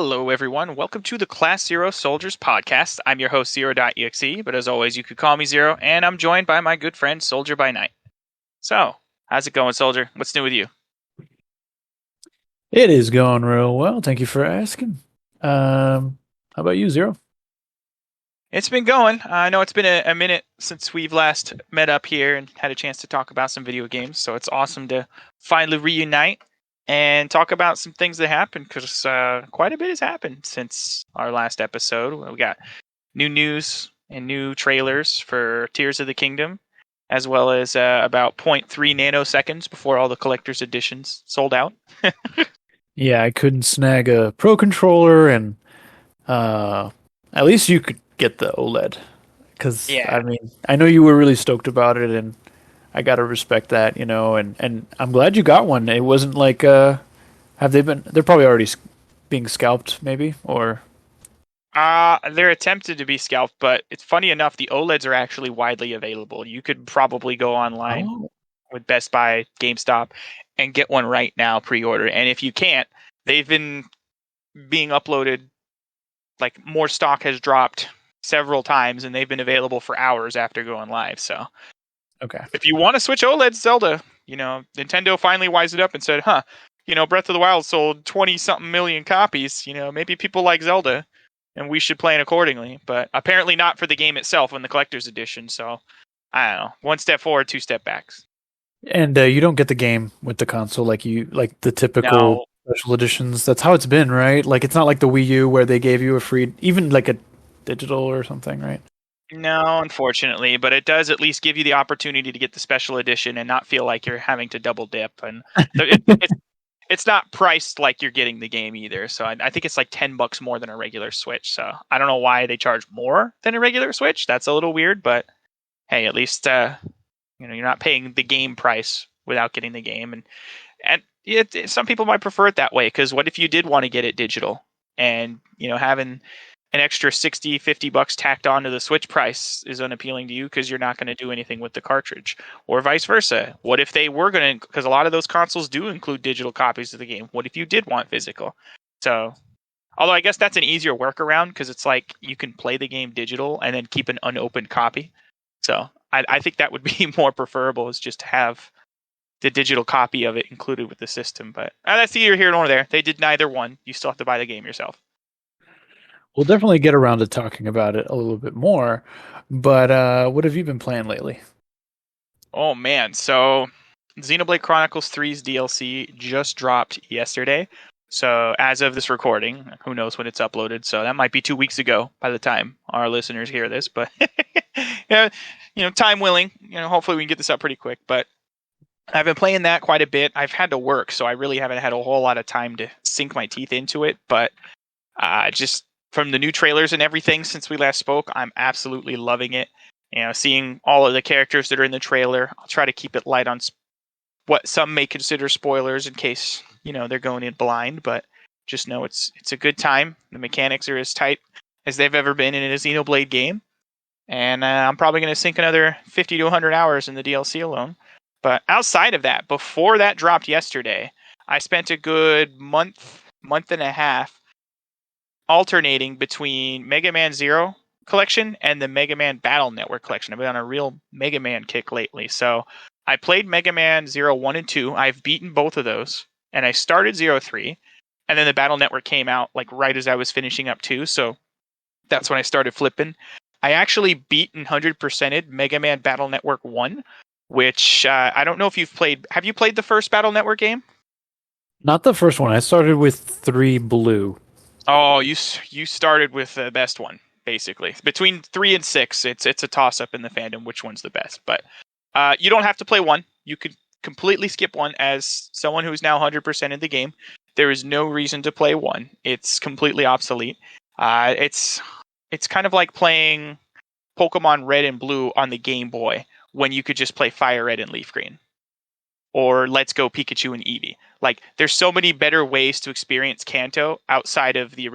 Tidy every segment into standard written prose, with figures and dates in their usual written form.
Hello, everyone. Welcome to the Class Zero Soldiers podcast. I'm your host, Zero.exe, but as always, you could call me Zero, and I'm joined by my good friend, Soldier by Night. So, how's it going, Soldier? What's new with you? It is going real well. Thank you for asking. How about you, Zero? It's been going. I know it's been a minute since we've last met up here and had a chance to talk about some video games, so it's awesome to finally reunite and talk about some things that happened, because quite a bit has happened since our last episode. We got new news and new trailers for Tears of the Kingdom, as well as about zero point 0.3 nanoseconds before all the collector's editions sold out. Yeah, I couldn't snag a Pro controller, and at least you could get the OLED. Because Yeah. I know you were really stoked about it, and I gotta respect that, And I'm glad you got one. It wasn't like have they been? They're probably already being scalped, maybe, or They're attempted to be scalped, but it's funny enough, the OLEDs are actually widely available. You could probably go online oh, with Best Buy, GameStop, and get one right now pre-order. And if you can't, they've been being uploaded, like more stock has dropped several times, and they've been available for hours after going live. So okay. if you want to switch OLED Zelda, Nintendo finally wised it up and said, Breath of the Wild sold 20 something million copies. Maybe people like Zelda and we should plan accordingly. But apparently not for the game itself in the collector's edition. So I don't know. One step forward, two step backs. And you don't get the game with the console like the typical No, special editions. That's how it's been, right? Like it's not like the Wii U where they gave you a free, even like a digital or something, right? no, unfortunately, but it does at least give you the opportunity to get the special edition and not feel like you're having to double dip. And it's not priced like you're getting the game either. So I think it's like $10 more than a regular Switch. So I don't know why they charge more than a regular Switch. That's a little weird, but hey, at least you're not paying the game price without getting the game. And some people might prefer it that way, because what if you did want to get it digital, and having an extra $60-$50 tacked onto the Switch price is unappealing to you because you're not going to do anything with the cartridge, or vice versa. What if they were going to, because a lot of those consoles do include digital copies of the game. What if you did want physical? So, although I guess that's an easier workaround, because it's like you can play the game digital and then keep an unopened copy. So I think that would be more preferable, is just to have the digital copy of it included with the system. But that's either here nor there. They did neither one. You still have to buy the game yourself. We'll definitely get around to talking about it a little bit more. But what have you been playing lately? Oh man, so Xenoblade Chronicles 3's DLC just dropped yesterday. So as of this recording, who knows when it's uploaded? So that might be 2 weeks ago by the time our listeners hear this. But yeah, time willing, hopefully we can get this up pretty quick. But I've been playing that quite a bit. I've had to work, so I really haven't had a whole lot of time to sink my teeth into it. But just from the new trailers and everything since we last spoke, I'm absolutely loving it. Seeing all of the characters that are in the trailer. I'll try to keep it light on what some may consider spoilers, in case they're going in blind. But just know it's a good time. The mechanics are as tight as they've ever been in a Xenoblade game, and I'm probably going to sink another 50 to 100 hours in the DLC alone. But outside of that, before that dropped yesterday, I spent a good month and a half alternating between Mega Man Zero collection and the Mega Man Battle Network collection. I've been on a real Mega Man kick lately. So I played Mega Man Zero 1 and 2. I've beaten both of those. And I started Zero 3. And then the Battle Network came out like right as I was finishing up 2. So that's when I started flipping. I actually beat and 100%ed Mega Man Battle Network 1, which I don't know if you've played. Have you played the first Battle Network game? Not the first one. I started with 3 Blue. Oh, you started with the best one, basically. Between 3 and 6, it's a toss-up in the fandom which one's the best. But you don't have to play 1. You could completely skip 1. As someone who's now 100% in the game, there is no reason to play 1. It's completely obsolete. It's kind of like playing Pokemon Red and Blue on the Game Boy when you could just play Fire Red and Leaf Green, or Let's Go Pikachu and Eevee. Like, there's so many better ways to experience Kanto outside of the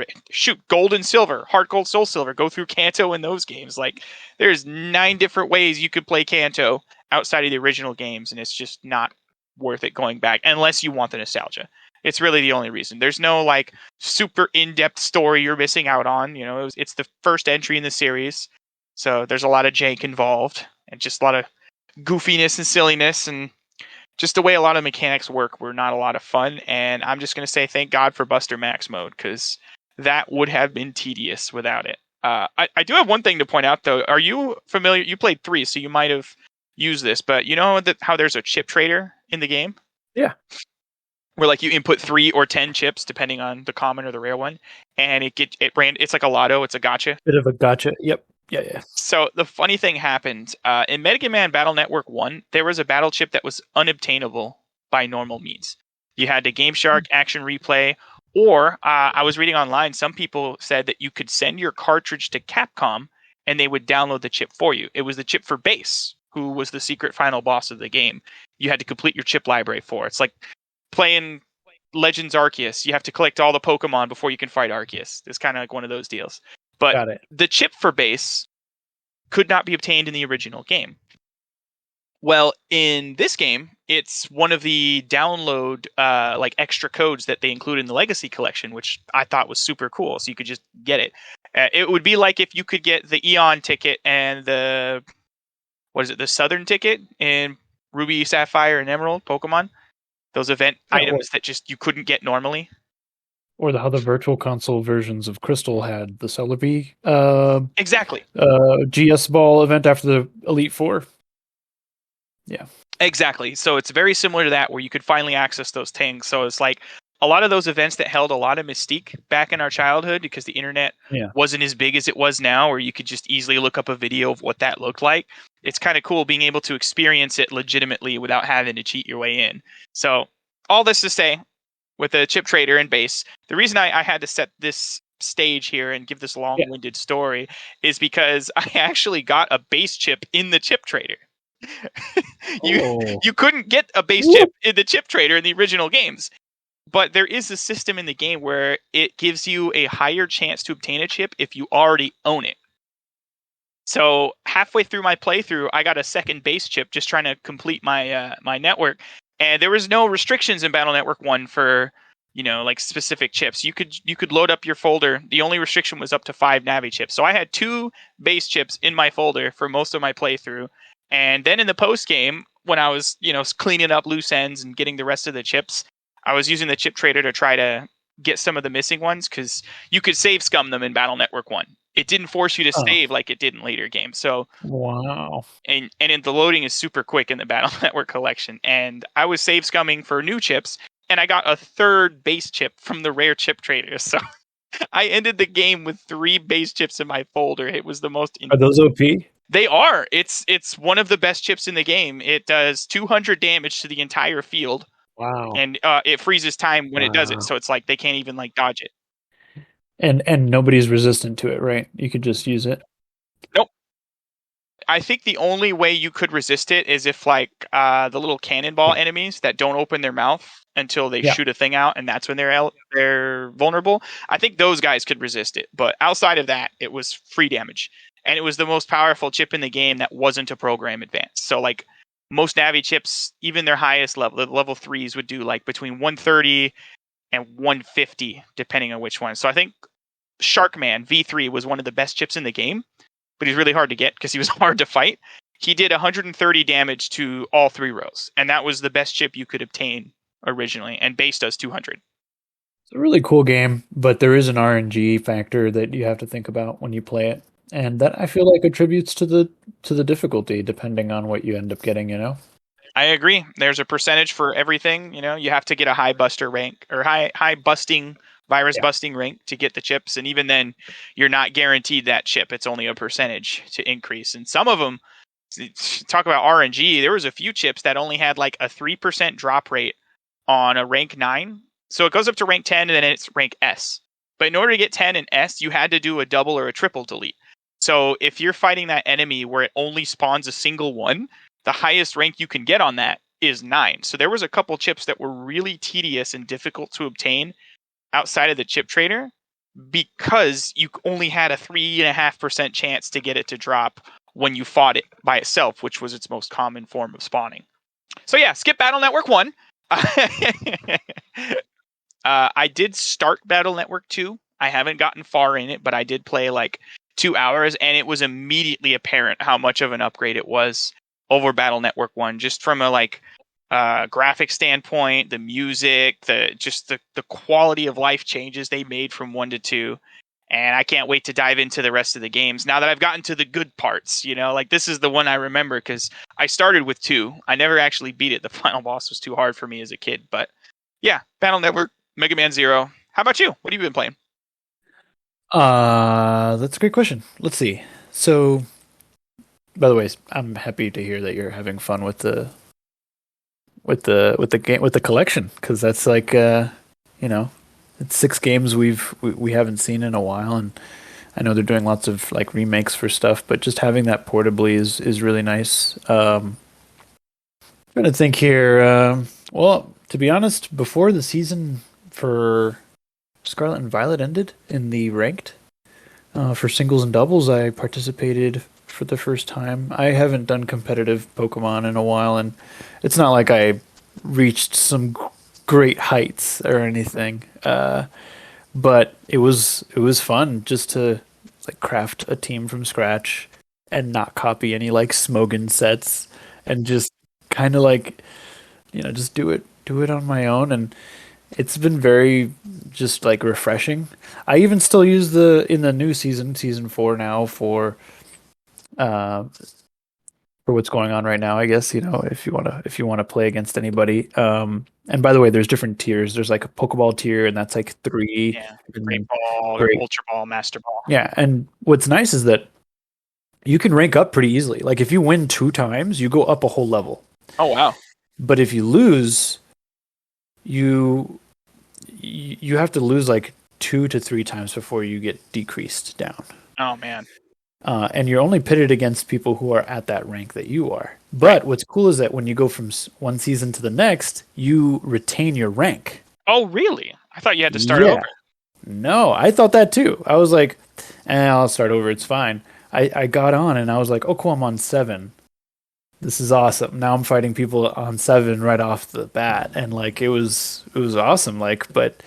Gold and Silver, Heart Gold, Soul Silver. Go through Kanto in those games. Like, there's 9 different ways you could play Kanto outside of the original games, and it's just not worth it going back unless you want the nostalgia. It's really the only reason. There's no like super in-depth story you're missing out on. It's the first entry in the series, so there's a lot of jank involved and just a lot of goofiness and silliness, and just the way a lot of mechanics work were not a lot of fun. And I'm just going to say thank God for Buster Max mode, because that would have been tedious without it. I do have one thing to point out, though. Are you familiar? You played 3, so you might have used this, but you know how there's a chip trader in the game? Yeah. Where like you input 3 or 10 chips, depending on the common or the rare one, and it's like a lotto, it's a gotcha. Bit of a gotcha. Yep. Yeah. So the funny thing happened in Mega Man Battle Network 1, there was a battle chip that was unobtainable by normal means. You had to Game Shark, Action Replay, or I was reading online, some people said that you could send your cartridge to Capcom and they would download the chip for you. It was the chip for Bass, who was the secret final boss of the game. You had to complete your chip library for. It's like playing Legends Arceus. You have to collect all the Pokemon before you can fight Arceus. It's kind of like one of those deals. But the chip for Bass could not be obtained in the original game. Well, in this game, it's one of the download like extra codes that they include in the Legacy Collection, which I thought was super cool. So you could just get it. It would be like if you could get the Eon ticket and the Southern ticket in Ruby, Sapphire, and Emerald Pokemon. Those event items that just you couldn't get normally. Or how the Virtual Console versions of Crystal had the Celebi exactly GS Ball event after the Elite Four. Yeah. Exactly. So it's very similar to that, where you could finally access those things. So it's like a lot of those events that held a lot of mystique back in our childhood, because the internet wasn't as big as it was now, where you could just easily look up a video of what that looked like. It's kind of cool being able to experience it legitimately without having to cheat your way in. So all this to say, with a chip trader and Bass, the reason I had to set this stage here and give this long-winded story is because I actually got a Bass chip in the chip trader. You couldn't get a Bass chip in the chip trader in the original games, but there is a system in the game where it gives you a higher chance to obtain a chip if you already own it. So halfway through my playthrough, I got a second Bass chip just trying to complete my my network, and there was no restrictions in Battle Network 1 for like specific chips. You could load up your folder. The only restriction was up to 5 Navi chips. So I had 2 Bass chips in my folder for most of my playthrough. And then in the post game, when I was, cleaning up loose ends and getting the rest of the chips, I was using the chip trader to try to get some of the missing ones, because you could save scum them in Battle Network 1. It didn't force you to save like it did in later games. So wow. And the loading is super quick in the Battle Network collection. And I was save scumming for new chips, and I got a 3rd Bass chip from the rare chip trader. So I ended the game with 3 Bass chips in my folder. It was the most. Are those OP? They are. It's one of the best chips in the game. It does 200 damage to the entire field. Wow. And it freezes time when it does it, so it's like they can't even dodge it. And nobody's resistant to it, right? You could just use it. Nope. I think the only way you could resist it is if the little cannonball enemies that don't open their mouth until they shoot a thing out, and that's when they're vulnerable. I think those guys could resist it, but outside of that, it was free damage. And it was the most powerful chip in the game that wasn't a program advance. So most Navi chips, even their highest level, the level 3s would do between 130 and 150, depending on which one. So I think Sharkman V3 was one of the best chips in the game, but he's really hard to get because he was hard to fight. He did 130 damage to all 3 rows, and that was the best chip you could obtain originally, and Bass does 200. It's a really cool game, but there is an RNG factor that you have to think about when you play it. And that I feel like attributes to the difficulty, depending on what you end up getting, I agree. There's a percentage for everything. You have to get a high buster rank or high busting, virus busting rank to get the chips. And even then, you're not guaranteed that chip. It's only a percentage to increase. And some of them, talk about RNG, there was a few chips that only had a 3% drop rate on a rank 9. So it goes up to rank 10 and then it's rank S. But in order to get 10 and S, you had to do a double or a triple delete. So if you're fighting that enemy where it only spawns a single one, the highest rank you can get on that is 9. So there was a couple chips that were really tedious and difficult to obtain outside of the chip trader because you only had a 3.5% chance to get it to drop when you fought it by itself, which was its most common form of spawning. So yeah, skip Battle Network 1. I did start Battle Network 2. I haven't gotten far in it, but I did play like 2 hours, and it was immediately apparent how much of an upgrade it was over Battle Network 1, just from a like graphic standpoint, the music, the quality of life changes they made from 1 to 2. And I can't wait to dive into the rest of the games now that I've gotten to the good parts. Like this is the one I remember because I started with 2. I never actually beat it. The final boss was too hard for me as a kid. But yeah, Battle Network, Mega Man Zero. How about you? What have you been playing? That's a great question. Let's see. So, by the way, I'm happy to hear that you're having fun with the game with the collection because that's like you know, it's 6 games we haven't seen in a while, and I know they're doing lots of like remakes for stuff, but just having that portably is really nice. Trying to think here. Well, to be honest, before the season for Scarlet and Violet ended in the ranked for singles and doubles, I participated for the first time. I haven't done competitive Pokemon in a while, and it's not like I reached some great heights or anything. But it was fun just to like craft a team from scratch and not copy any like Smogon sets and just kind of like just do it on my own, and it's been very just like refreshing. I even still use in the new season 4 now uh for what's going on right now, I guess, if you want to play against anybody. And by the way, there's different tiers. There's like a Pokeball tier, and that's like 3. Yeah, And Great then Ball, great. Ultra Ball, Master Ball. Yeah, and what's nice is that you can rank up pretty easily. Like if you win 2 times, you go up a whole level. Oh wow. But if you lose, you have to lose like 2 to 3 times before you get decreased down. Oh man. And you're only pitted against people who are at that rank that you are. But what's cool is that when you go from one season to the next, you retain your rank. Oh really? I thought you had to start over. No, I thought that too. I was like, I'll start over. It's fine. I got on and I was like, oh, cool, I'm on 7. This is awesome. Now I'm fighting people on 7 right off the bat. And like, it was awesome. Like, but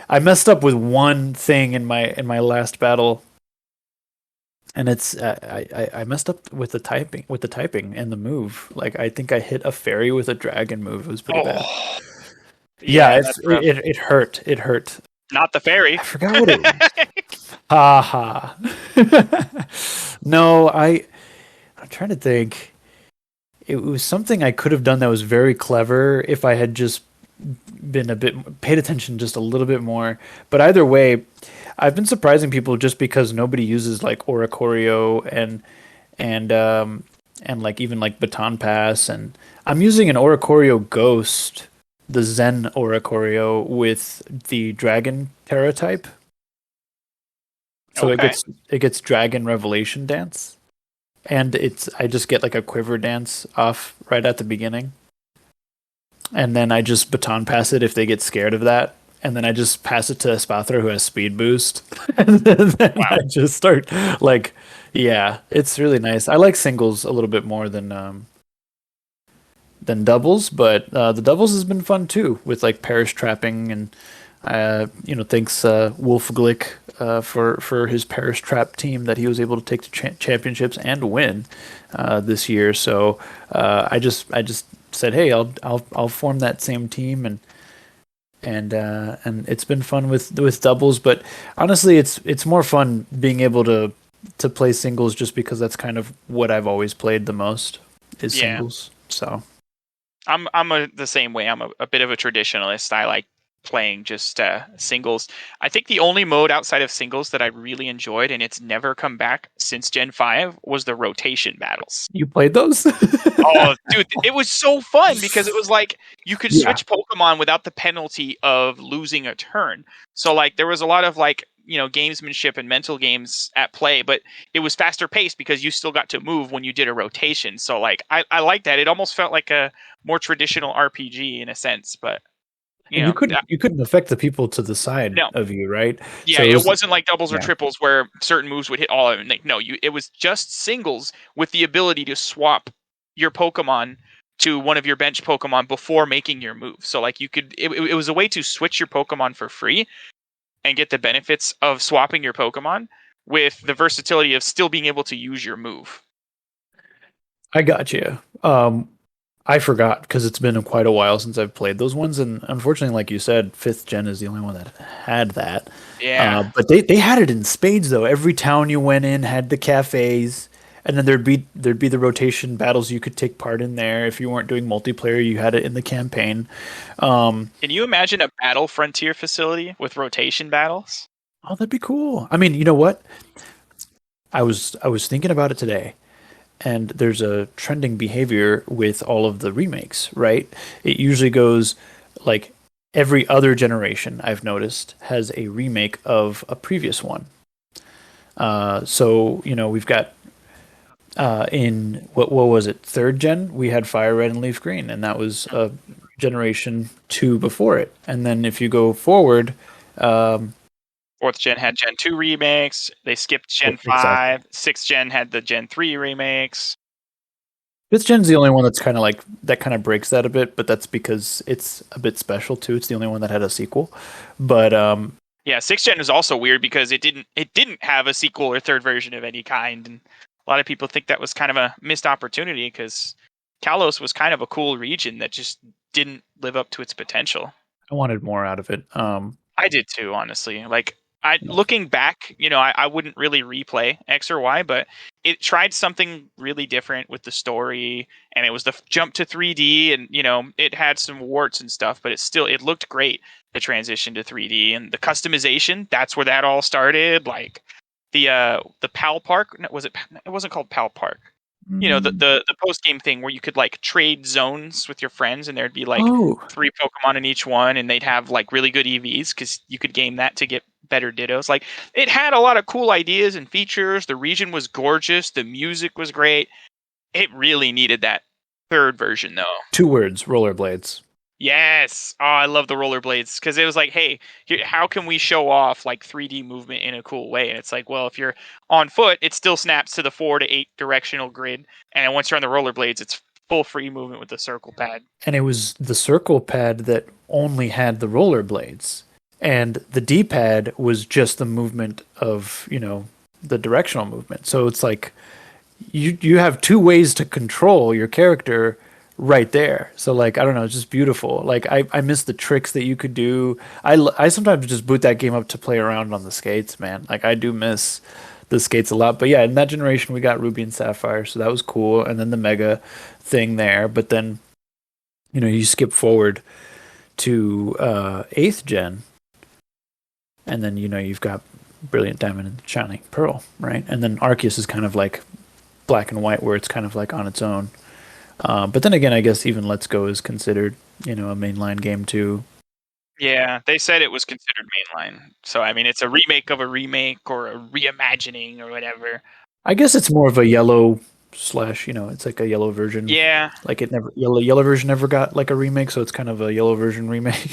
I messed up with one thing in my last battle. And it's I messed up with the typing and the move. Like I think I hit a fairy with a dragon move. It was pretty bad. Yeah, it hurt. It hurt. Not the fairy. I forgot what it was. Ha ha. No, I'm trying to think. It was something I could have done that was very clever if I had just paid attention just a little bit more. But either way, I've been surprising people just because nobody uses like Oricorio and like even like Baton Pass, and I'm using an Oricorio Ghost, the Zen Oricorio with the Dragon Terra type. So it gets Dragon Revelation Dance, and I just get like a Quiver Dance off right at the beginning, and then I just Baton Pass it if they get scared of that. And then I just pass it to Espathra who has speed boost. And then I just start like, yeah, it's really nice. I like singles a little bit more than doubles, but the doubles has been fun too with like parish trapping and thanks Wolf Glick for his parish trap team that he was able to take to championships and win this year. So I just said, hey, I'll form that same team and it's been fun with doubles, but honestly, it's more fun being able to play singles just because that's kind of what I've always played the most is singles. So I'm the same way. I'm a bit of a traditionalist. I like playing just singles. I think the only mode outside of singles that I really enjoyed, and it's never come back since Gen 5, was the rotation battles. You played those? Oh, dude, it was so fun because it was like you could switch Pokemon without the penalty of losing a turn. So like there was a lot of like, gamesmanship and mental games at play, but it was faster paced because you still got to move when you did a rotation. So like I like that. It almost felt like a more traditional RPG in a sense, but you couldn't affect the people to the side of you, right? Yeah, so it wasn't like doubles or triples where certain moves would hit all of them. Like, no, it was just singles with the ability to swap your Pokemon to one of your bench Pokemon before making your move. So like it was a way to switch your Pokemon for free and get the benefits of swapping your Pokemon with the versatility of still being able to use your move. I got you. I forgot because it's been quite a while since I've played those ones, and unfortunately, like you said, fifth gen is the only one that had that. Yeah. But they had it in spades though. Every town you went in had the cafes, and then there'd be the rotation battles you could take part in there. If you weren't doing multiplayer, you had it in the campaign. Can you imagine a battle frontier facility with rotation battles? Oh, that'd be cool. I mean, you know what? I was thinking about it today, and there's a trending behavior with all of the remakes, right? It usually goes like every other generation, I've noticed, has a remake of a previous one. So, we've got in what was it, third gen, we had Fire Red and Leaf Green, and that was a generation two before it. And then if you go forward, Fourth gen had Gen 2 remakes. They skipped Gen 5. exactly. Sixth gen had the Gen 3 remakes. Fifth gen's the only one that's kind of like that kind of breaks that a bit, but that's because it's a bit special too. It's the only one that had a sequel. But Yeah, sixth gen is also weird because it didn't have a sequel or third version of any kind, and a lot of people think that was kind of a missed opportunity because Kalos was kind of a cool region that just didn't live up to its potential. I wanted more out of it. I did too, honestly. Like looking back, I wouldn't really replay X or Y, but it tried something really different with the story, and it was the jump to 3D, and it had some warts and stuff, but it looked great. The transition to 3D and the customization, that's where that all started. Like the Pal Park, was it? It wasn't called Pal Park. The post game thing where you could like trade zones with your friends, and there'd be like Oh, 3 Pokemon in each one, and they'd have like really good EVs because you could game that to get better Dittos. Like it had a lot of cool ideas and features. The region was gorgeous. The music was great. It really needed that third version though. 2 words: rollerblades. Yes. Oh, I love the rollerblades because it was like, hey, how can we show off like 3D movement in a cool way? And it's like, well, if you're on foot, it still snaps to the 4 to 8 directional grid, and once you're on the rollerblades, it's full free movement with the circle pad. And it was the circle pad that only had the rollerblades, and the D-pad was just the movement of the directional movement. So it's like you have 2 ways to control your character right there. So like I don't know, it's just beautiful. Like I miss the tricks that you could do. I sometimes just boot that game up to play around on the skates, man. Like I do miss the skates a lot. But yeah, in that generation we got Ruby and Sapphire, so that was cool. And then the Mega thing there. But then you skip forward to 8th gen, and then you've got Brilliant Diamond and Shining Pearl, right? And then Arceus is kind of like Black and White, where it's kind of like on its own. But then again, I guess even Let's Go is considered, a mainline game too. Yeah, they said it was considered mainline. So I mean, it's a remake of a remake or a reimagining or whatever. I guess it's more of a yellow slash, it's like a yellow version. Yeah, Like it never yellow version never got like a remake, so it's kind of a yellow version remake.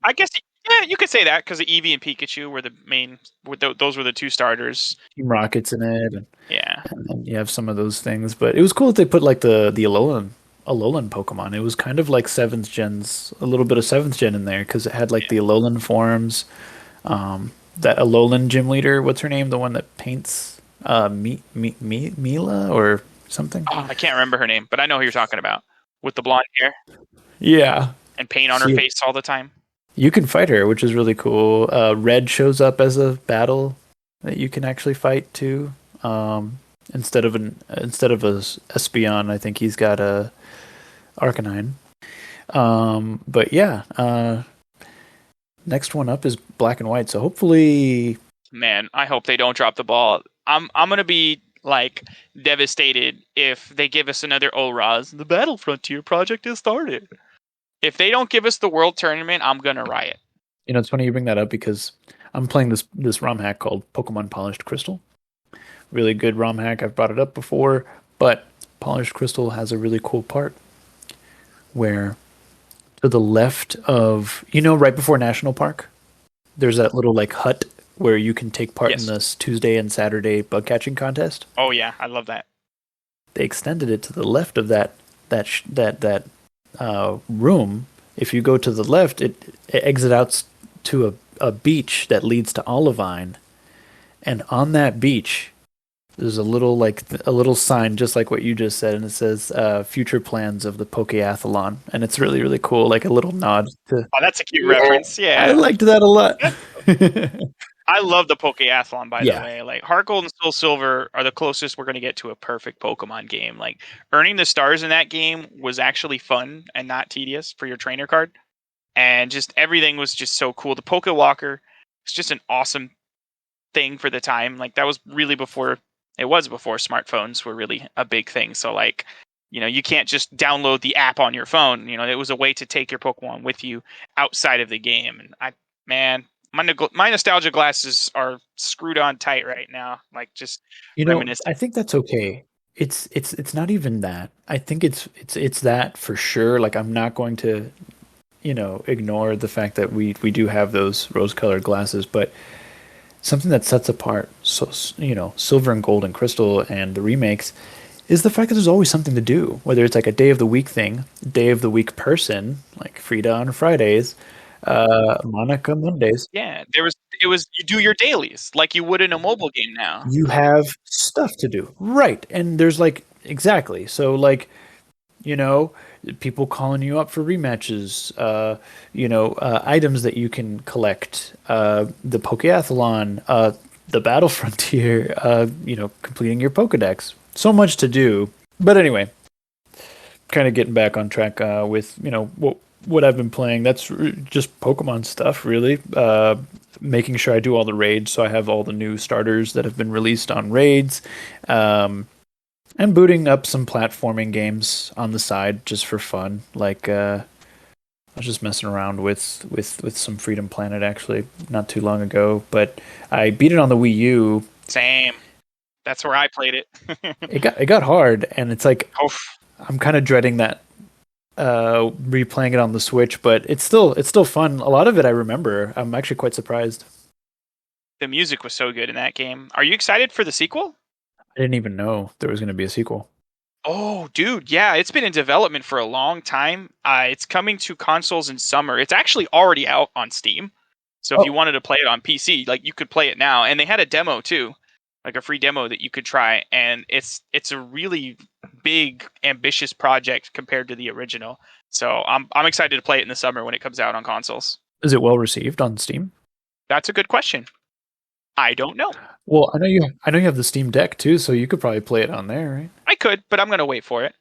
I guess. Yeah, you could say that because Eevee and Pikachu were the main. Those were the 2 starters. Team Rockets in it, Yeah. and then you have some of those things. But it was cool that they put like the Alolan Pokemon. It was kind of like a little bit of 7th gen in there because it had like the Alolan forms. That Alolan gym leader, what's her name? The one that paints Mila or something? Oh, I can't remember her name, but I know who you're talking about with the blonde hair Yeah. and paint on her face all the time. You can fight her, which is really cool. Red shows up as a battle that you can actually fight too. Instead of a Espeon, I think he's got a Arcanine. But yeah, next one up is Black and White. So hopefully, Man, I hope they don't drop the ball. I'm gonna be like devastated if they give us another ORAS. The Battle Frontier project has started. If they don't give us the World Tournament, I'm gonna riot. it's funny you bring that up because I'm playing this ROM hack called Pokemon Polished Crystal. Really good ROM hack. I've brought it up before, but Polished Crystal has a really cool part where to the left of, right before National Park, there's that little like hut where you can take part in this Tuesday and Saturday bug catching contest. Oh yeah, I love that. They extended it to the left of that room, if you go to the left, it exits out to a beach that leads to Olivine, and on that beach there's a little sign just like what you just said, and it says future plans of the Pokeathlon, and it's really really cool, like a little nod to. Oh, that's a cute Yeah, reference. I Yeah. liked that a lot. I love the Pokeathlon, by the Yeah. way. Like Heart Gold and Soul Silver are the closest we're going to get to a perfect Pokemon game. Like earning the stars in that game was actually fun and not tedious for your trainer card, and just everything was just so cool. The Pokewalker was just an awesome thing for the time. Like that was really before smartphones were really a big thing. So like, you can't just download the app on your phone. It was a way to take your Pokemon with you outside of the game. And man, my nostalgia glasses are screwed on tight right now. Like just reminiscing. I think that's okay. It's not even that. I think it's that for sure. Like I'm not going to, ignore the fact that we do have those rose-colored glasses, but something that sets apart Silver and Gold and Crystal and the remakes is the fact that there's always something to do. Whether it's like a day of the week thing, day of the week person, like Frida on Fridays, Monica Mondays. Yeah, it was you do your dailies like you would in a mobile game now. You have stuff to do. Right. And there's like exactly. So like, you know, people calling you up for rematches, items that you can collect, the Pokeathlon, the Battle Frontier, completing your Pokedex. So much to do. But anyway, kind of getting back on track with, what I've been playing. That's just Pokemon stuff, really. Making sure I do all the raids, so I have all the new starters that have been released on raids. And booting up some platforming games on the side just for fun. Like I was just messing around with some Freedom Planet actually not too long ago, but I beat it on the Wii U. Same. That's where I played it. It got hard, and it's like Oof. I'm kind of dreading that replaying it on the Switch, but it's still fun. A lot of it I remember. I'm actually quite surprised. The music was so good in that game. Are you excited for the sequel? I didn't even know there was going to be a sequel. Oh, dude, yeah, it's been in development for a long time. It's coming to consoles in summer. It's actually already out on Steam. So if you wanted to play it on PC, like you could play it now. And they had a demo too, like a free demo that you could try. And it's a really big, ambitious project compared to the original. So I'm excited to play it in the summer when it comes out on consoles. Is it well received on Steam? That's a good question. I don't know. Well, I know you have the Steam Deck too, so you could probably play it on there, right? I could, but I'm going to wait for it.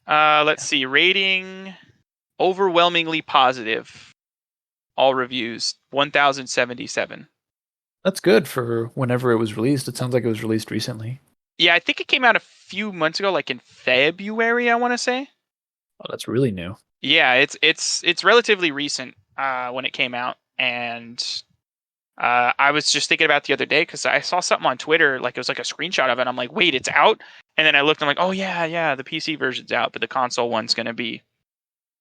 Let's see. Rating overwhelmingly positive. All reviews 1,077. That's good for whenever it was released. It sounds like it was released recently. Yeah, I think it came out a few months ago, like in February, I want to say. Oh, that's really new. Yeah, it's relatively recent when it came out, and I was just thinking about it the other day because I saw something on Twitter, like it was like a screenshot of it. I'm like, wait, it's out? And then I looked, I'm like, oh yeah, the PC version's out, but the console one's going to be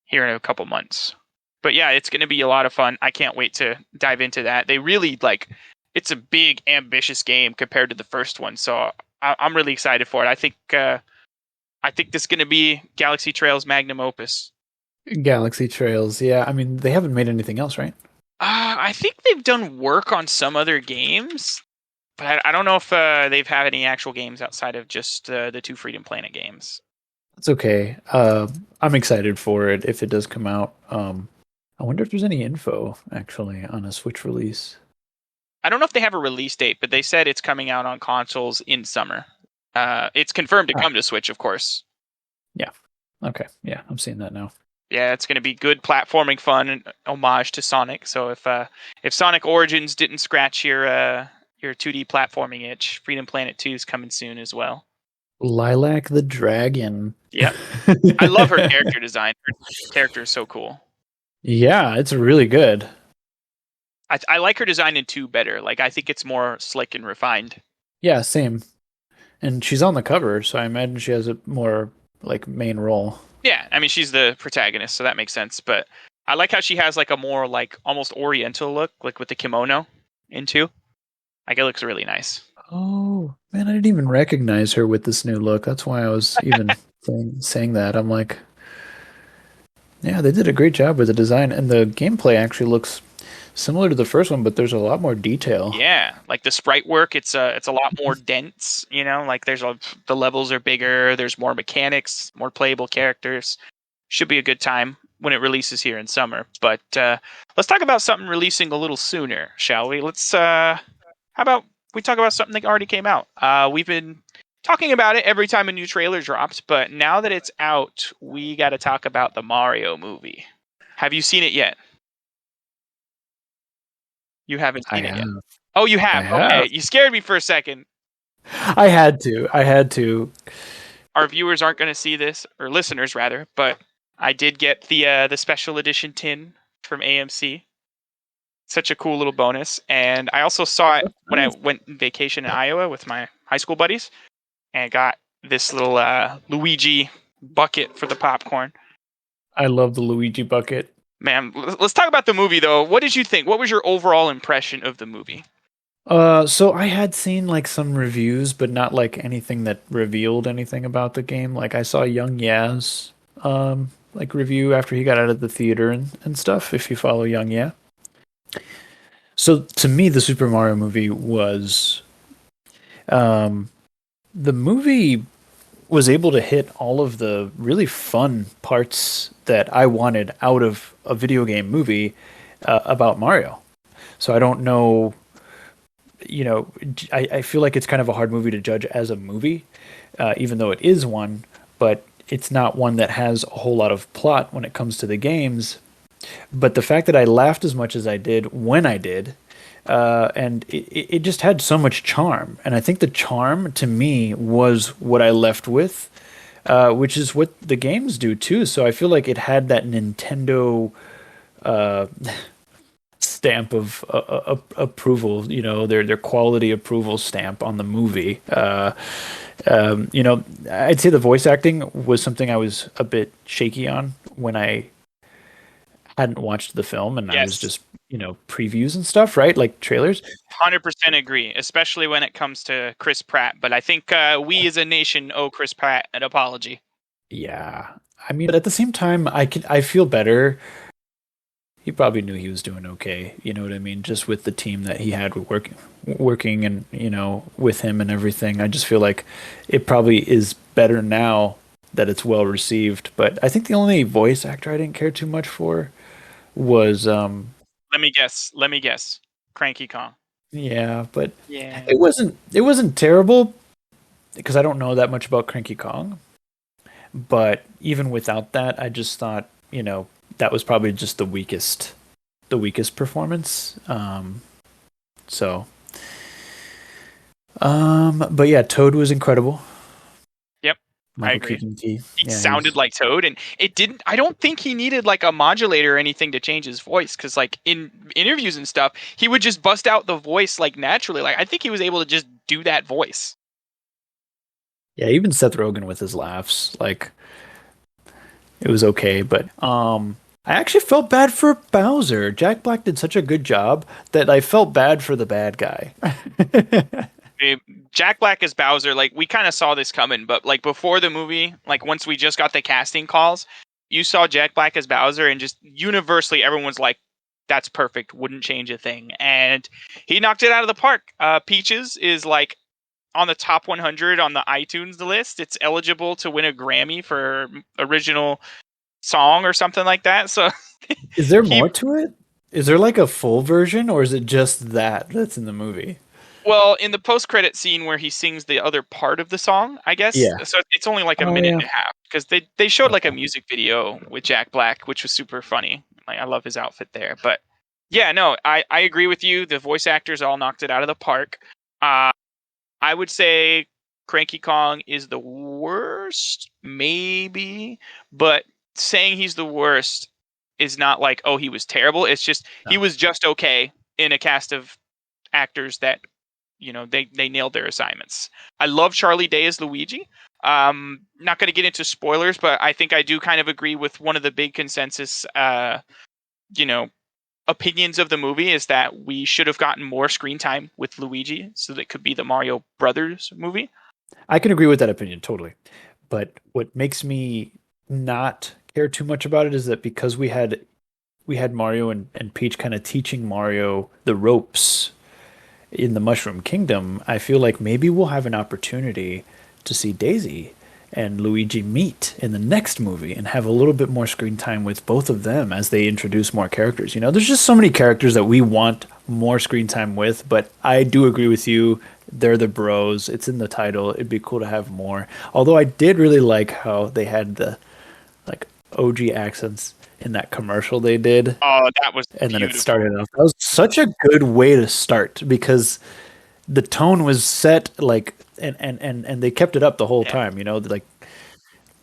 here in a couple months. But yeah, it's going to be a lot of fun. I can't wait to dive into that. They really it's a big, ambitious game compared to the first one, so I'm really excited for it. I think this is going to be Galaxy Trail's magnum opus. Galaxy Trails, yeah. I mean, they haven't made anything else, right? I think they've done work on some other games, but I don't know if they've had any actual games outside of just the two Freedom Planet games. That's okay. I'm excited for it if it does come out. I wonder if there's any info actually on a Switch release. I don't know if they have a release date, but they said it's coming out on consoles in summer. It's confirmed to come to Switch, of course. Yeah. Okay. Yeah, I'm seeing that now. Yeah, it's going to be good platforming fun and homage to Sonic. So if Sonic Origins didn't scratch your 2D platforming itch, Freedom Planet 2 is coming soon as well. Lilac the Dragon. Yeah. I love her character design. Her character is so cool. Yeah, it's really good. I like her design in 2 better. Like I think it's more slick and refined. Yeah, same. And she's on the cover, so I imagine she has a more like main role. Yeah, I mean she's the protagonist, so that makes sense. But I like how she has like a more like almost Oriental look, like with the kimono in 2. Like it looks really nice. Oh man, I didn't even recognize her with this new look. That's why I was even saying that. I'm like, yeah, they did a great job with the design, and the gameplay actually looks similar to the first one, but there's a lot more detail. Yeah, like the sprite work, it's a lot more dense. Like the levels are bigger. There's more mechanics, more playable characters. Should be a good time when it releases here in summer. But let's talk about something releasing a little sooner, shall we? How about we talk about something that already came out? We've been talking about it every time a new trailer dropped, but now that it's out, we got to talk about the Mario movie. Have you seen it yet? You haven't I seen it yet. have. Oh, you I have. have. Okay, you scared me for a second. I had to. I had to. Our viewers aren't going to see this, or listeners rather, but I did get the special edition tin from AMC. Such a cool little bonus, and I also saw it when I Nice. went on vacation in Iowa with my high school buddies, and got this little Luigi bucket for the popcorn. I love the Luigi bucket. Man, let's talk about the movie though. What did you think? What was your overall impression of the movie? So I had seen like some reviews, but not like anything that revealed anything about the game. Like I saw Young Yaz, like review after he got out of the theater and stuff, if you follow Young Yeah. So to me, the Super Mario movie was, um, the movie was able to hit all of the really fun parts that I wanted out of a video game movie about Mario. So I don't know, I feel like it's kind of a hard movie to judge as a movie, even though it is one, but it's not one that has a whole lot of plot when it comes to the games. But the fact that I laughed as much as I did when I did, and it just had so much charm. And I think the charm to me was what I left with, which is what the games do too. So I feel like it had that Nintendo uh, stamp of approval, their quality approval stamp on the movie. I'd say the voice acting was something I was a bit shaky on when I hadn't watched the film and I was Yes, just, previews and stuff, right? Like trailers. 100% agree, especially when it comes to Chris Pratt. But I think we as a nation owe Chris Pratt an apology. Yeah. I mean, but at the same time, I feel better. He probably knew he was doing okay. You know what I mean? Just with the team that he had working and, with him and everything. I just feel like it probably is better now that it's well received. But I think the only voice actor I didn't care too much for was, Let me guess. Let me guess. Cranky Kong. yeah, but Yeah. it wasn't terrible because I don't know that much about Cranky Kong. But even without that, I just thought, that was probably just the weakest performance. So, but yeah, Toad was incredible. Yep. I Michael agree. Keaton Key. He Yeah, sounded like Toad, and it didn't. I don't think he needed like a modulator or anything to change his voice, because like in interviews and stuff, he would just bust out the voice like naturally. Like I think he was able to just do that voice. yeah, even Seth Rogen with his laughs, like it was okay. But I actually felt bad for Bowser. Jack Black did such a good job that I felt bad for the bad guy. Eh, Jack Black as Bowser, like we kind of saw this coming, but like before the movie, like once we just got the casting calls, you saw Jack Black as Bowser, and just universally everyone's like, "That's perfect, wouldn't change a thing." And he knocked it out of the park. Peaches is like on the top 100 on the iTunes list. It's eligible to win a Grammy for original song or something like that. So Is there he more to it? Is there like a full version, or is it just that's in the movie? Well, in the post-credit scene where he sings the other part of the song, I guess. Yeah. So it's only like a Oh minute yeah. and a half, because they showed like a Okay. music video with Jack Black, which was super funny. Like I love his outfit there. But yeah, no, I agree with you. The voice actors all knocked it out of the park. Uh, I would say Cranky Kong is the worst, maybe, but saying he's the worst is not like, oh, he was terrible. It's just he No. was just okay in a cast of actors that they nailed their assignments. I love Charlie Day as Luigi. Not going to get into spoilers, but I think I do kind of agree with one of the big consensus you know opinions of the movie is that we should have gotten more screen time with Luigi, so that could be the Mario Brothers movie. I can agree with that opinion totally. But what makes me not care too much about it is that because we had Mario and Peach kind of teaching Mario the ropes in the Mushroom Kingdom, I feel like maybe we'll have an opportunity to see Daisy and Luigi meet in the next movie and have a little bit more screen time with both of them as they introduce more characters. There's just so many characters that we want more screen time with, but I do agree with you. They're the bros. It's in the title. It'd be cool to have more. Although I did really like how they had the like OG accents in that commercial they did. Oh, that was And then it beautiful. started off. That was such a good way to start because the tone was set like and they kept it up the whole Yeah. time, like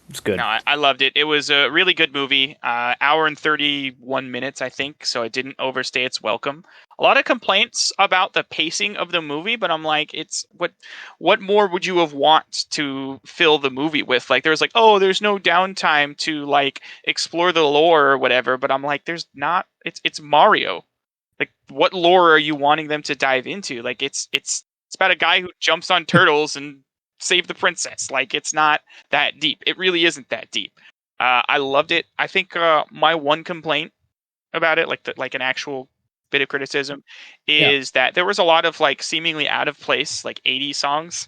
it's good. No, I loved it. It was a really good movie. Hour and 31 minutes, I think, so it didn't overstay its welcome. A lot of complaints about the pacing of the movie, but I'm like, it's what more would you have want to fill the movie with? Like, there's like, oh, there's no downtime to like explore the lore or whatever, but I'm like, there's not. It's Mario. Like, what lore are you wanting them to dive into? Like, it's about a guy who jumps on turtles and save the princess. Like, it's not that deep. It really isn't that deep. I loved it. I think my one complaint about it, like an actual bit of criticism, Yeah. is that there was a lot of like seemingly out of place like 80s songs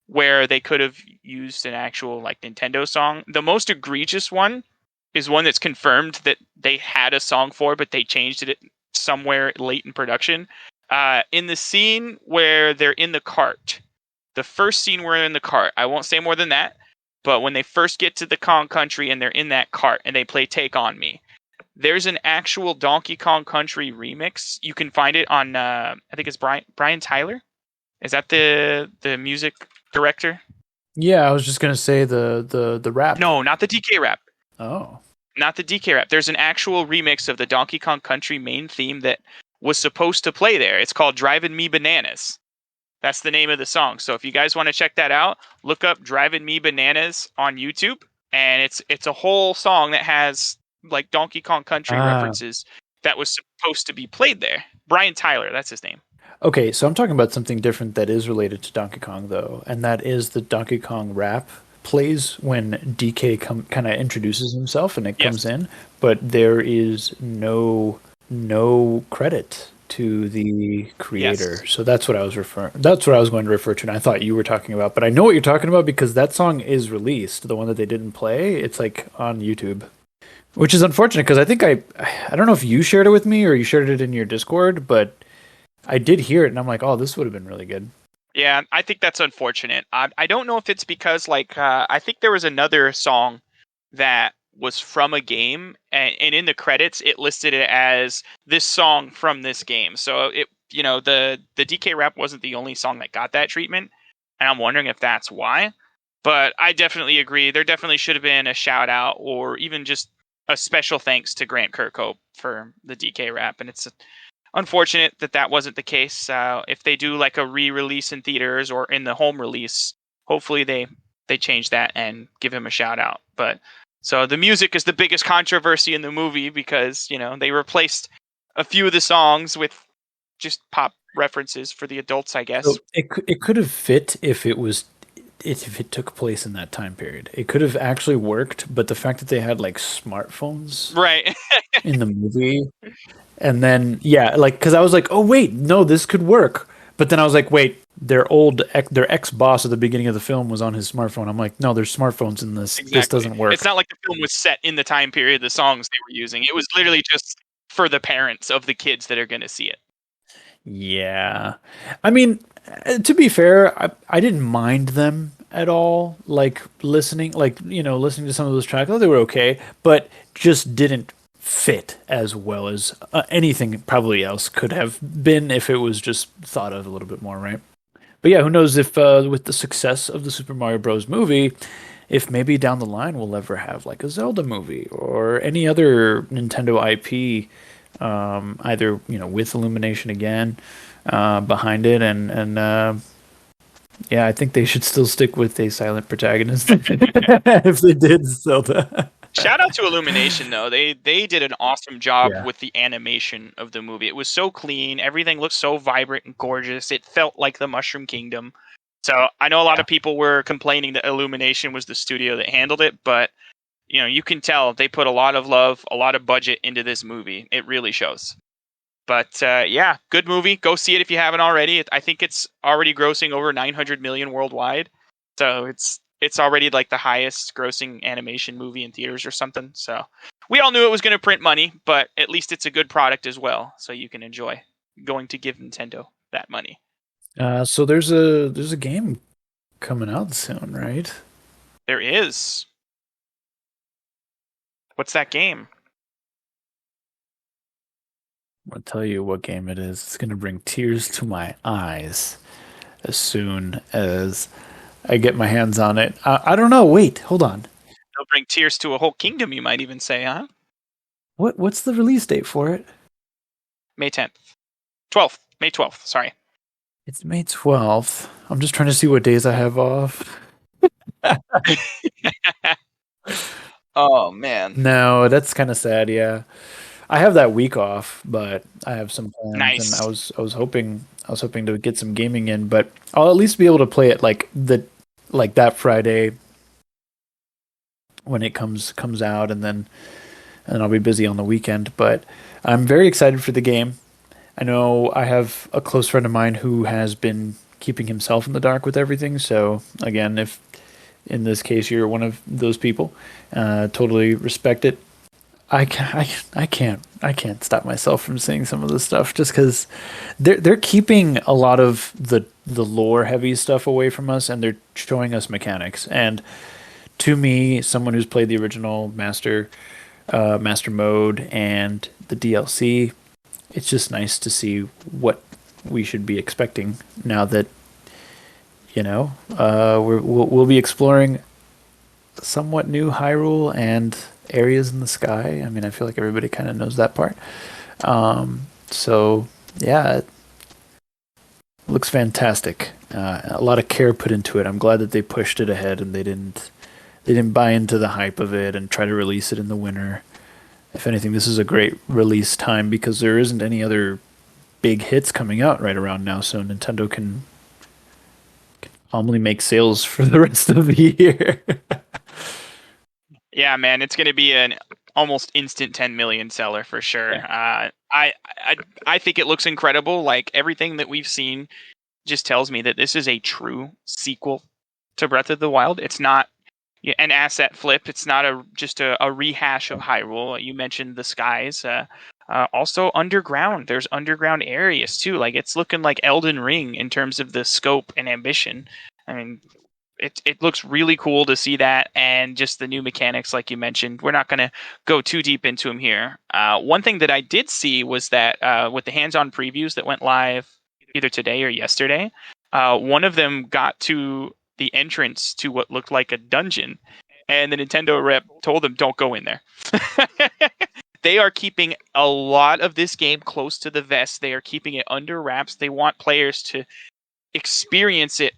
where they could have used an actual like Nintendo song. The most egregious one is one that's confirmed that they had a song for, but they changed it somewhere late in production. In the scene where they're in the cart, the first scene where they're in the cart, I won't say more than that, but when they first get to the Kong Country and they're in that cart and they play Take On Me, there's an actual Donkey Kong Country remix. You can find it on, I think it's Brian Tyler. Is that the music director? Yeah, I was just gonna say the rap. No, not the DK rap. Oh. Not the DK rap. There's an actual remix of the Donkey Kong Country main theme that was supposed to play there. It's called Driving Me Bananas. That's the name of the song. So if you guys want to check that out, look up Driving Me Bananas on YouTube. And it's a whole song that has like Donkey Kong Country references that was supposed to be played there. Brian Tyler, that's his name. Okay, so I'm talking about something different that is related to Donkey Kong though, and that is the Donkey Kong rap plays when DK kind of introduces himself and it comes in, but there is no credit to the creator. Yes. So that's what I was going to refer to, and I thought you were talking about, but I know what you're talking about because that song is released, the one that they didn't play. It's like on YouTube. Which is unfortunate because I think I don't know if you shared it with me or you shared it in your Discord, but I did hear it and I'm like, oh, this would have been really good. Yeah, I think that's unfortunate. I don't know if it's because like I think there was another song that was from a game, and in the credits it listed it as this song from this game. So it, the DK rap wasn't the only song that got that treatment, and I'm wondering if that's why. But I definitely agree. There definitely should have been a shout out or even just a special thanks to Grant Kirkhope for the DK rap, and it's unfortunate that that wasn't the case. If they do like a re-release in theaters or in the home release, hopefully they change that and give him a shout out. But so the music is the biggest controversy in the movie because they replaced a few of the songs with just pop references for the adults, I guess. So it could have fit if it took place in that time period. It could have actually worked, but the fact that they had like smartphones right in the movie, and then because I was like, oh wait, no, this could work. But then I was like, wait, their ex-boss at the beginning of the film was on his smartphone. I'm like, no, there's smartphones in this. Exactly. This doesn't work. It's not like the film was set in the time period the songs they were using. It was literally just for the parents of the kids that are going to see it. Yeah. I mean, to be fair, I didn't mind them at all. Like listening to some of those tracks, they were okay, but just didn't fit as well as anything probably else could have been if it was just thought of a little bit more, right? But yeah, who knows if with the success of the Super Mario Bros. Movie, if maybe down the line we'll ever have like a Zelda movie or any other Nintendo IP, either with Illumination again behind it, and I think they should still stick with a silent protagonist if they did Zelda. Shout out to Illumination though. They did an awesome job with the animation of the movie. It was so clean. Everything looked so vibrant and gorgeous. It felt like the Mushroom Kingdom. So I know a lot Yeah. of people were complaining that Illumination was the studio that handled it, but you can tell they put a lot of love, a lot of budget into this movie. It really shows. But yeah, good movie. Go see it if you haven't already. I think it's already grossing over 900 million worldwide. So it's already like the highest grossing animation movie in theaters or something. So we all knew it was going to print money, but at least it's a good product as well. So you can enjoy going to give Nintendo that money. So there's a game coming out soon, right? There is. What's that game? I'll tell you what game it is. It's gonna bring tears to my eyes as soon as I get my hands on it. I don't know. Wait, hold on. It'll bring tears to a whole kingdom, you might even say, huh? What's the release date for it? May 10th. 12th. May 12th, sorry. It's May 12th. I'm just trying to see what days I have off. Oh, man. No, that's kind of sad. Yeah, I have that week off, but I have some plans, and Nice. I was hoping to get some gaming in, but I'll at least be able to play it like that Friday when it comes out, and I'll be busy on the weekend. But I'm very excited for the game. I know I have a close friend of mine who has been keeping himself in the dark with everything. So again, if in this case you're one of those people, totally respect it. I can't stop myself from seeing some of this stuff just because they're keeping a lot of the lore heavy stuff away from us, and they're showing us mechanics. And to me, someone who's played the original master mode and the DLC, it's just nice to see what we should be expecting now that we'll be exploring somewhat new Hyrule and areas in the sky. I mean, I feel like everybody kind of knows that part. So yeah, it looks fantastic. A lot of care put into it. I'm glad that they pushed it ahead and they didn't buy into the hype of it and try to release it in the winter. If anything, this is a great release time because there isn't any other big hits coming out right around now, so Nintendo can calmly make sales for the rest of the year. Yeah, man, it's going to be an almost instant 10 million seller for sure. Yeah. I think it looks incredible. Like everything that we've seen just tells me that this is a true sequel to Breath of the Wild. It's not an asset flip. It's not just a rehash of Hyrule. You mentioned the skies. Also underground. There's underground areas too. Like it's looking like Elden Ring in terms of the scope and ambition. I mean, it looks really cool to see that, and just the new mechanics, like you mentioned. We're not going to go too deep into them here. One thing that I did see was that with the hands-on previews that went live either today or yesterday, one of them got to the entrance to what looked like a dungeon, and the Nintendo rep told them, "Don't go in there." They are keeping a lot of this game close to the vest. They are keeping it under wraps. They want players to experience it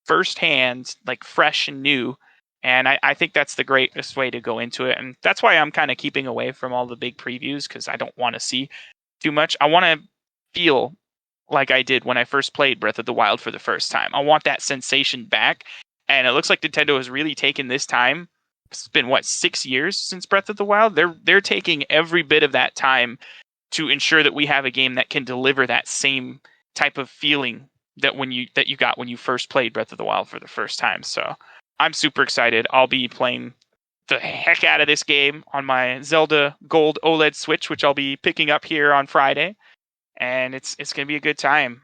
firsthand, like fresh and new. And I think that's the greatest way to go into it. And that's why I'm kind of keeping away from all the big previews, because I don't want to see too much. I want to feel like I did when I first played Breath of the Wild for the first time. I want that sensation back. And it looks like Nintendo has really taken this time. It's been 6 years since Breath of the Wild. They're taking every bit of that time to ensure that we have a game that can deliver that same type of feeling that you got when you first played Breath of the Wild for the first time. So I'm super excited. I'll be playing the heck out of this game on my Zelda Gold OLED Switch, which I'll be picking up here on Friday, and it's going to be a good time.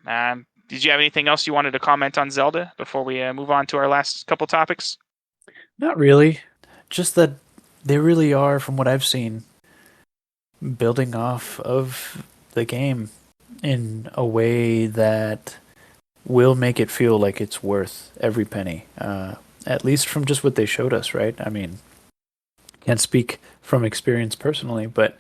Did you have anything else you wanted to comment on Zelda before we move on to our last couple topics? Not really. Just that they really are, from what I've seen, building off of the game in a way that will make it feel like it's worth every penny. At least from just what they showed us, right? I mean, can't speak from experience personally, but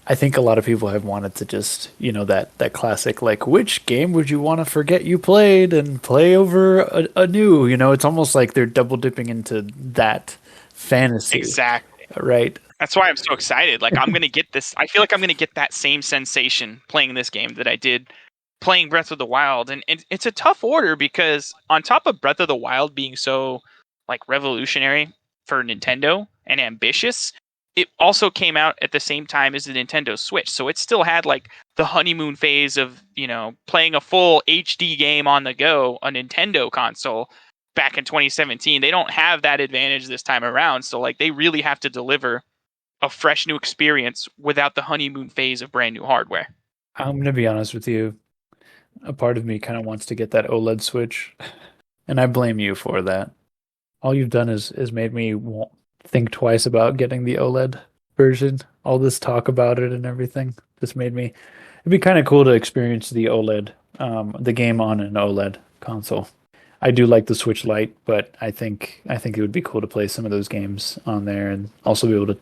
I think a lot of people have wanted to just, that classic, like, which game would you want to forget you played and play over a new? It's almost like they're double dipping into that fantasy. Exactly. Right. That's why I'm so excited. Like I'm going to get this. I feel like I'm going to get that same sensation playing this game that I did playing Breath of the Wild, and it's a tough order because on top of Breath of the Wild being so like revolutionary for Nintendo and ambitious, it also came out at the same time as the Nintendo Switch, so it still had like the honeymoon phase of playing a full HD game on the go, a Nintendo console back in 2017. They don't have that advantage this time around, so like they really have to deliver a fresh new experience without the honeymoon phase of brand new hardware. I'm going to be honest with you. A part of me kind of wants to get that OLED Switch, and I blame you for that. All you've done is made me think twice about getting the OLED version. All this talk about it and everything just made me. It'd be kind of cool to experience the OLED, the game on an OLED console. I do like the Switch Lite, but I think it would be cool to play some of those games on there and also be able to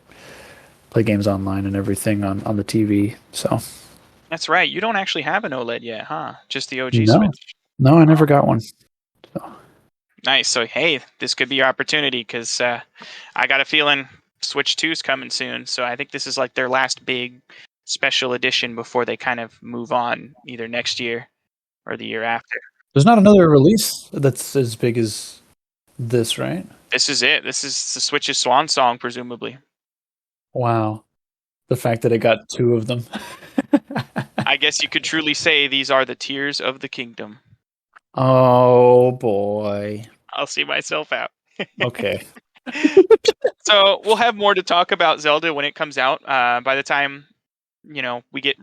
play games online and everything on the TV. So That's right. You don't actually have an OLED yet, huh? Just the OG no, Switch. no, I never got one. So. Nice. So hey, this could be your opportunity because I got a feeling Switch 2 is coming soon. So I think this is like their last big special edition before they kind of move on either next year or the year after. There's not another release that's as big as this, right? This is it. This is the Switch's swan song, presumably. Wow. The fact that it got two of them. I guess you could truly say these are the tears of the kingdom. Oh, boy. I'll see myself out. Okay. So we'll have more to talk about Zelda when it comes out. By the time, we get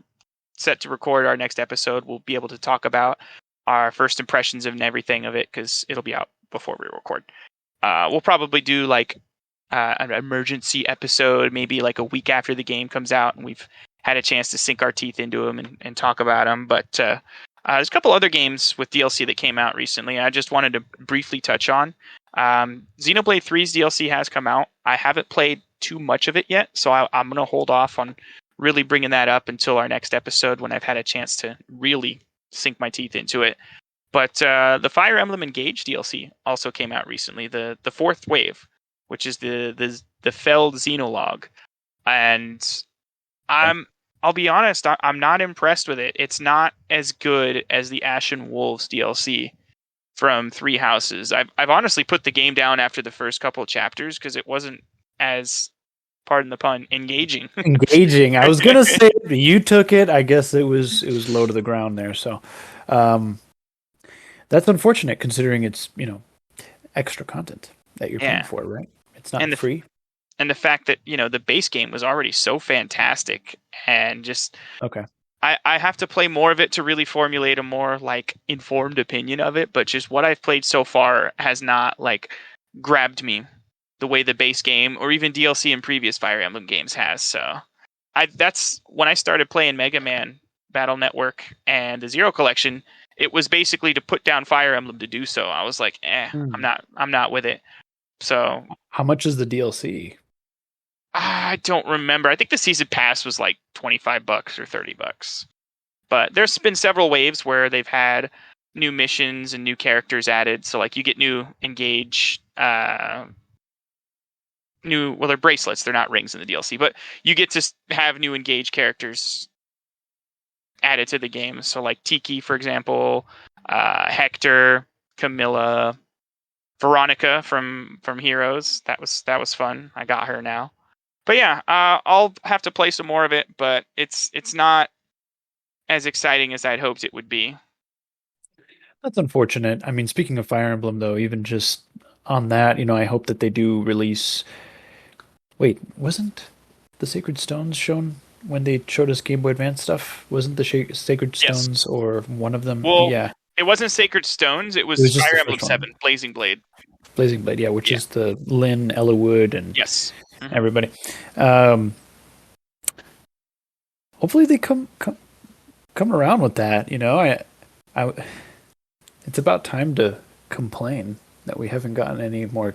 set to record our next episode, we'll be able to talk about our first impressions and everything of it because it'll be out before we record. We'll probably do like an emergency episode, maybe like a week after the game comes out and we've had a chance to sink our teeth into them and talk about them. But there's a couple other games with DLC that came out recently I just wanted to briefly touch on. Xenoblade 3's DLC has come out. I haven't played too much of it yet, so I'm going to hold off on really bringing that up until our next episode when I've had a chance to really sink my teeth into it. But the Fire Emblem Engage DLC also came out recently, the fourth wave, which is the Feld Xenologue. And I'll be honest, I'm not impressed with it. It's not as good as the Ashen Wolves DLC from Three Houses. I've honestly put the game down after the first couple of chapters because it wasn't as, pardon the pun, engaging. Engaging. I was gonna say you took it. I guess it was low to the ground there. So that's unfortunate considering it's extra content that you're paying for, right? It's not free. And the fact that the base game was already so fantastic, and just okay. I have to play more of it to really formulate a more like informed opinion of it, but just what I've played so far has not like grabbed me the way the base game or even DLC in previous Fire Emblem games has. So that's when I started playing Mega Man Battle Network and the Zero Collection. It was basically to put down Fire Emblem to do so. I was like, I'm not with it. So how much is the DLC? I don't remember. I think the season pass was like $25 or $30. But there's been several waves where they've had new missions and new characters added. So like you get new Engage, they're bracelets. They're not rings in the DLC, but you get to have new Engage characters added to the game. So like Tiki, for example, Hector, Camilla, Veronica from Heroes. That was fun. I got her now. But yeah, I'll have to play some more of it, but it's not as exciting as I'd hoped it would be. That's unfortunate. I mean, speaking of Fire Emblem, though, even just on that, I hope that they do release. Wait, wasn't the Sacred Stones shown when they showed us Game Boy Advance stuff? Wasn't the Sacred Stones or one of them? Well, yeah. It wasn't Sacred Stones. It was Fire Emblem 7, Blazing Blade. Blazing Blade, yeah, which is the Lynn, Ellawood, and everybody. Hopefully they come around with that. It's about time to complain that we haven't gotten any more,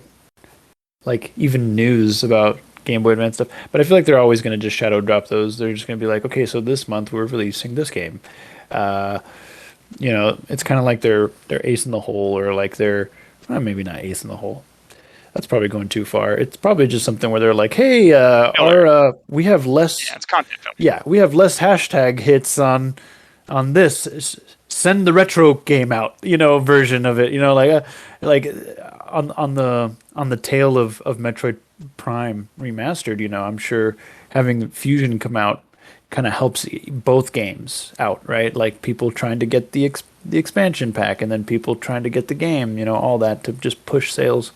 like, even news about Game Boy Advance stuff. But I feel like they're always going to just shadow drop those. They're just going to be like, okay, so this month we're releasing this game. It's kind of like they're ace in the hole, or like they're maybe not ace in the hole. That's probably going too far. It's probably just something where they're like, hey, we have less. Yeah, it's content film. Yeah, we have less hashtag hits on on this, send the retro game out, version of it, on the tail of Metroid Prime Remastered, I'm sure having Fusion come out kind of helps both games out, right? Like people trying to get the expansion pack, and then people trying to get the game, all that to just push sales.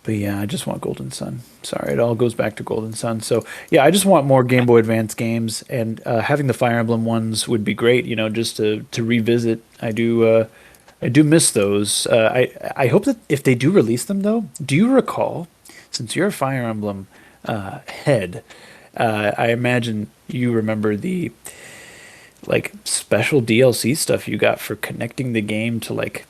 But yeah, I just want Golden Sun. Sorry, it all goes back to Golden Sun. So yeah, I just want more Game Boy Advance games, and having the Fire Emblem ones would be great. Just to revisit. I do miss those. I hope that if they do release them, though, do you recall? Since you're a Fire Emblem head, I imagine you remember the like special DLC stuff you got for connecting the game to like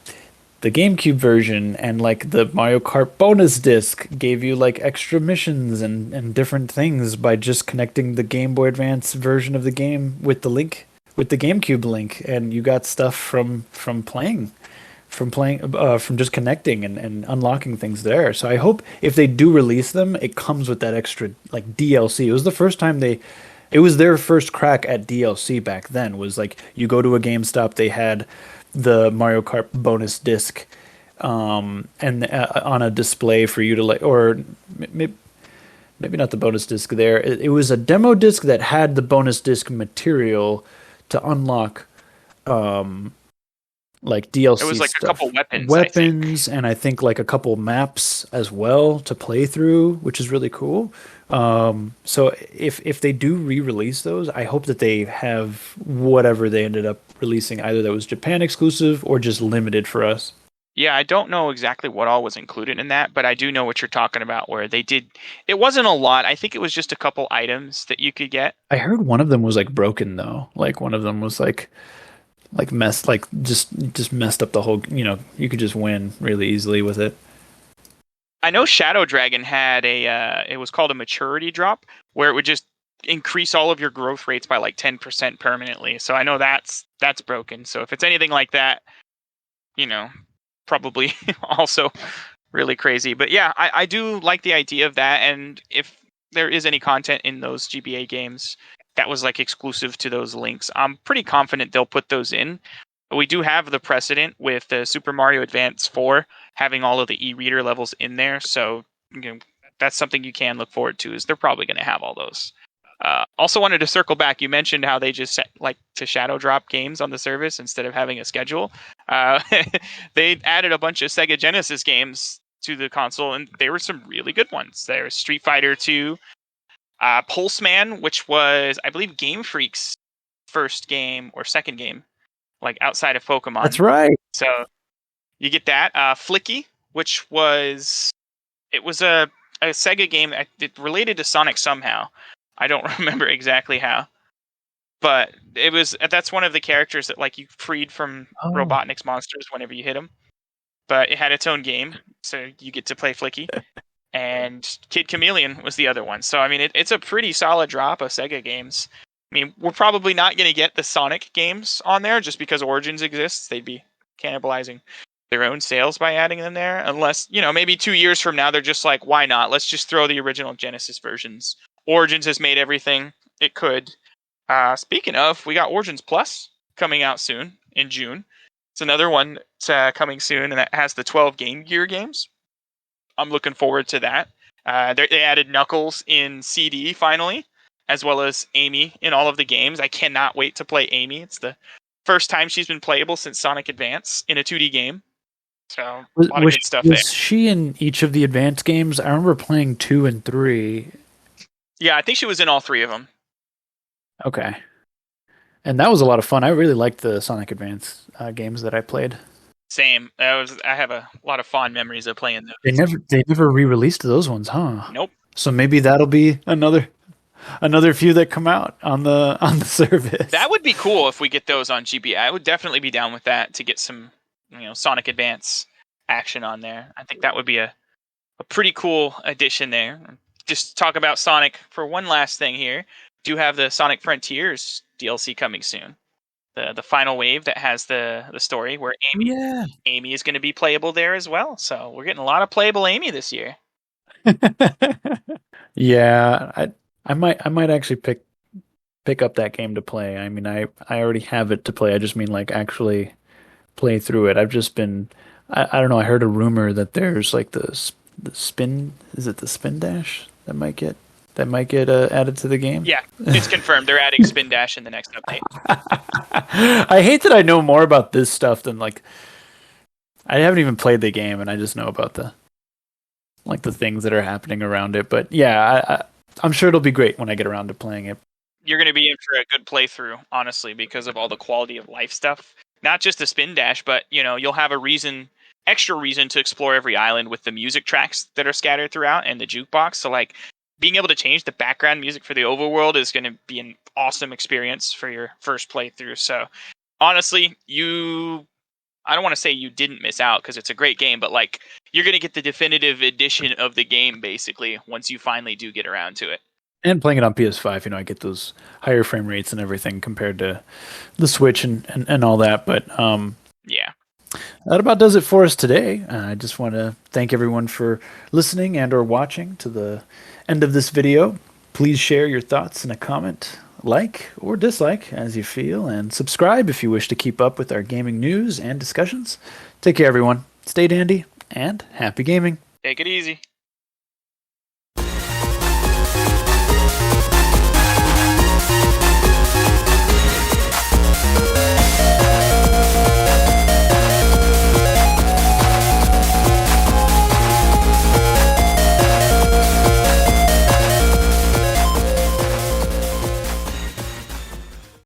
the GameCube version, and like the Mario Kart bonus disc gave you like extra missions and different things by just connecting the Game Boy Advance version of the game with the link with the GameCube link, and you got stuff from just connecting and unlocking things there. So I hope if they do release them, it comes with that extra like DLC. It was the first time it was their first crack at DLC back then. Was like you go to a GameStop, they had the Mario Kart bonus disc, and on a display for you to like, or maybe not the bonus disc there. It was a demo disc that had the bonus disc material to unlock, like DLC It was like stuff. a couple weapons. Weapons, and I think like a couple maps as well to play through, which is really cool. So if they do re-release those, I hope that they have whatever they ended up releasing, either that was Japan exclusive or just limited for us. Yeah, I don't know exactly what all was included in that, but I do know what you're talking about. Where they did, it wasn't a lot. I think it was just a couple items that you could get. I heard one of them was like broken though. Like one of them was like messed, like just messed up the whole. You could just win really easily with it. I know Shadow Dragon had it was called a maturity drop, where it would just increase all of your growth rates by like 10% permanently. So I know that's broken. So if it's anything like that, you know, probably also really crazy. But yeah, I do like the idea of that. And if there is any content in those GBA games that was like exclusive to those links, I'm pretty confident they'll put those in. We do have the precedent with the Super Mario Advance 4 having all of the e-reader levels in there, so that's something you can look forward to. Is they're probably going to have all those. Also wanted to circle back. You mentioned how they just like to shadow drop games on the service instead of having a schedule. They added a bunch of Sega Genesis games to the console, and they were some really good ones. There's Street Fighter 2, Pulse Man, which was, I believe, Game Freak's first game or second game, like outside of Pokemon. That's right. So you get that. Flicky, which was a Sega game it related to Sonic somehow. I don't remember exactly how, but that's one of the characters that like you freed from Robotnik's monsters whenever you hit them. But it had its own game, so you get to play Flicky. And Kid Chameleon was the other one. So I mean, it's a pretty solid drop of Sega games. I mean, we're probably not going to get the Sonic games on there just because Origins exists. They'd be cannibalizing their own sales by adding them there. Unless, maybe 2 years from now, they're just like, why not? Let's just throw the original Genesis versions. Origins has made everything it could. Speaking of, we got Origins Plus coming out soon in June. It's another one coming soon, and that has the 12 Game Gear games. I'm looking forward to that. They added Knuckles in CD finally, as well as Amy in all of the games. I cannot wait to play Amy. It's the first time she's been playable since Sonic Advance in a 2D game. So a lot of good stuff there. Was she in each of the Advance games? I remember playing 2 and 3. Yeah, I think she was in all 3 of them. Okay. And that was a lot of fun. I really liked the Sonic Advance games that I played. Same. I have a lot of fond memories of playing those. They never re-released those ones, huh? Nope. So maybe that'll be another few that come out on the service. That would be cool if we get those on GBA. I would definitely be down with that to get some, Sonic Advance action on there. I think that would be a pretty cool addition there. Just talk about Sonic for one last thing here. Do have the Sonic Frontiers DLC coming soon. The final wave that has the story where Amy is going to be playable there as well. So we're getting a lot of playable Amy this year. Yeah, I might actually pick pick up that game to play. I mean, I already have it to play. I just mean like actually play through it. I've just been I don't know. I heard a rumor that there's like the spin. Is it the spin dash that might get added to the game? Yeah, it's confirmed. They're adding Spin Dash in the next update. I hate that I know more about this stuff than like I haven't even played the game and I just know about the things that are happening around it. But yeah, I'm sure it'll be great when I get around to playing it. You're going to be in for a good playthrough, honestly, because of all the quality of life stuff. Not just the spin dash, but you'll have extra reason to explore every island with the music tracks that are scattered throughout and the jukebox. So like being able to change the background music for the overworld is going to be an awesome experience for your first playthrough. So honestly, I don't want to say you didn't miss out because it's a great game, but like you're going to get the definitive edition of the game basically once you finally do get around to it. And playing it on PS5, I get those higher frame rates and everything compared to the Switch and all that. But yeah, that about does it for us today. I just want to thank everyone for listening and or watching to the end of this video. Please share your thoughts in a comment, like or dislike as you feel, and subscribe if you wish to keep up with our gaming news and discussions. Take care, everyone. Stay dandy and happy gaming. Take it easy.